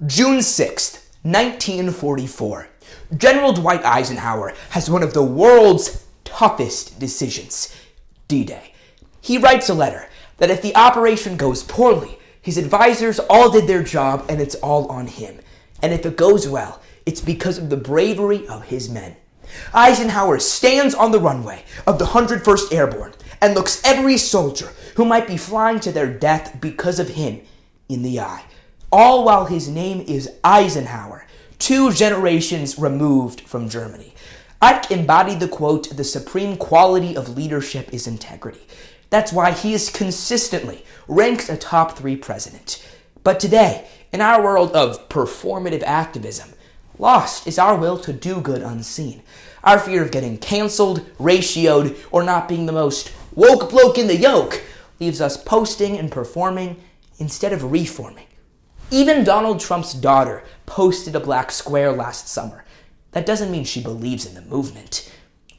June 6th, 1944. General Dwight Eisenhower has one of the world's toughest decisions, D-Day. He writes a letter that if the operation goes poorly, his advisors all did their job and it's all on him. And if it goes well, it's because of the bravery of his men. Eisenhower stands on the runway of the 101st Airborne and looks every soldier who might be flying to their death because of him in the eye, all while his name is Eisenhower, 2 generations removed from Germany. Ike embodied the quote, "The supreme quality of leadership is integrity." That's why he is consistently ranked a top 3 president. But today, in our world of performative activism, lost is our will to do good unseen. Our fear of getting canceled, ratioed, or not being the most woke bloke in the yoke leaves us posting and performing instead of reforming. Even Donald Trump's daughter posted a black square last summer. That doesn't mean she believes in the movement.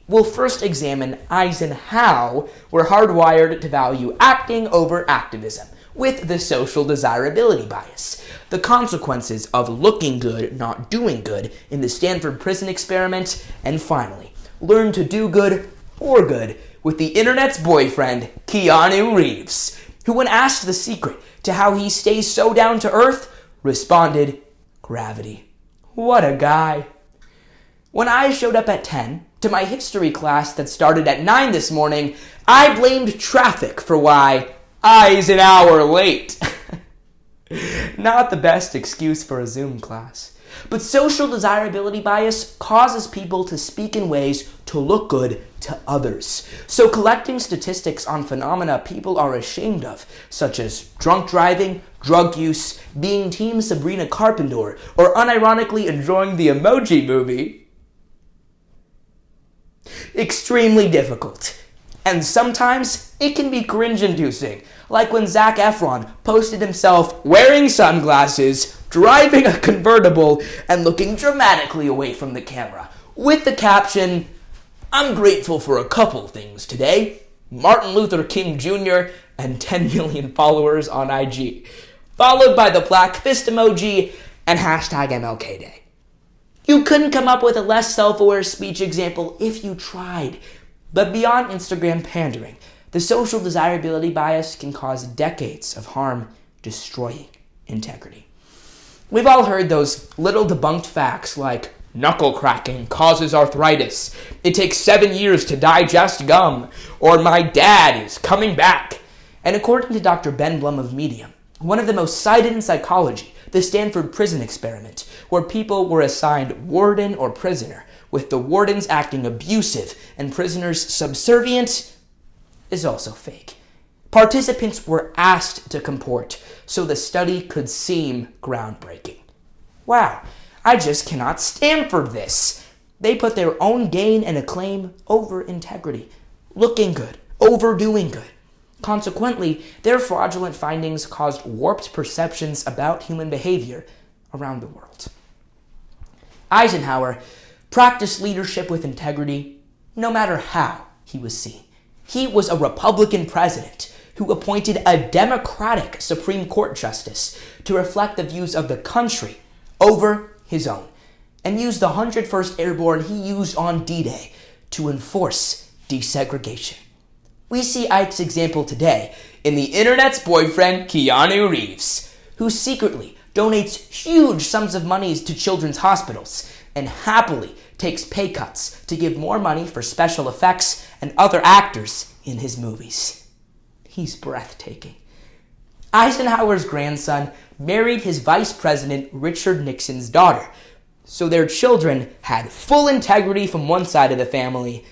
We'll first examine how we're hardwired to value acting over activism with the social desirability bias, the consequences of looking good, not doing good in the Stanford Prison Experiment, and finally, learn to do good for good with the internet's boyfriend, Keanu Reeves, who when asked the secret to how he stays so down to earth, responded, gravity. What a guy. When I showed up at 10 to my history class that started at 9 this morning, I blamed traffic for why I's an hour late. Not the best excuse for a Zoom class. But social desirability bias causes people to speak in ways to look good to others. So collecting statistics on phenomena people are ashamed of, such as drunk driving, drug use, being Team Sabrina Carpenter, or unironically enjoying the Emoji Movie, extremely difficult. And sometimes it can be cringe-inducing, like when Zac Efron posted himself wearing sunglasses, driving a convertible, and looking dramatically away from the camera, with the caption, "I'm grateful for a couple things today, Martin Luther King Jr. and 10 million followers on IG," followed by the black fist emoji and hashtag MLK Day. You couldn't come up with a less self-aware speech example if you tried. But beyond Instagram pandering, the social desirability bias can cause decades of harm, destroying integrity. We've all heard those little debunked facts like knuckle cracking causes arthritis, it takes 7 years to digest gum, or my dad is coming back. And according to Dr. Ben Blum of Medium, one of the most cited in psychology, the Stanford Prison Experiment, where people were assigned warden or prisoner, with the wardens acting abusive and prisoners subservient, is also fake. Participants were asked to comport so the study could seem groundbreaking. Wow, I just cannot stand for this. They put their own gain and acclaim over integrity, looking good, over doing good. Consequently, their fraudulent findings caused warped perceptions about human behavior around the world. Eisenhower practiced leadership with integrity no matter how he was seen. He was a Republican president who appointed a Democratic Supreme Court justice to reflect the views of the country over his own, and used the 101st Airborne he used on D-Day to enforce desegregation. We see Ike's example today in the internet's boyfriend, Keanu Reeves, who secretly donates huge sums of money to children's hospitals and happily takes pay cuts to give more money for special effects and other actors in his movies. He's breathtaking. Eisenhower's grandson married his vice president Richard Nixon's daughter, so their children had full integrity from one side of the family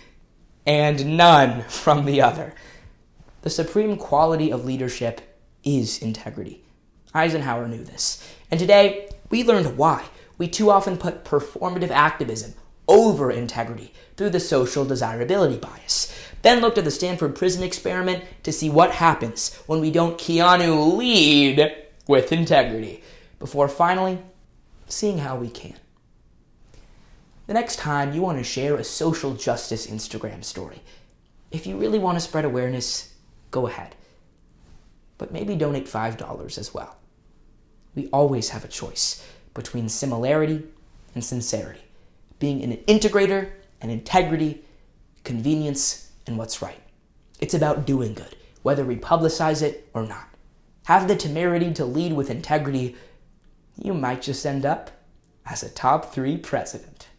and none from the other. The supreme quality of leadership is integrity. Eisenhower knew this. And today, we learned why we too often put performative activism over integrity through the social desirability bias. Then looked at the Stanford Prison Experiment to see what happens when we don't Keanu lead with integrity, before finally seeing how we can. The next time you want to share a social justice Instagram story, if you really want to spread awareness, go ahead. But maybe donate $5 as well. We always have a choice between similarity and sincerity, being an integrator and integrity, convenience, and what's right. It's about doing good, whether we publicize it or not. Have the temerity to lead with integrity. You might just end up as a top 3 president.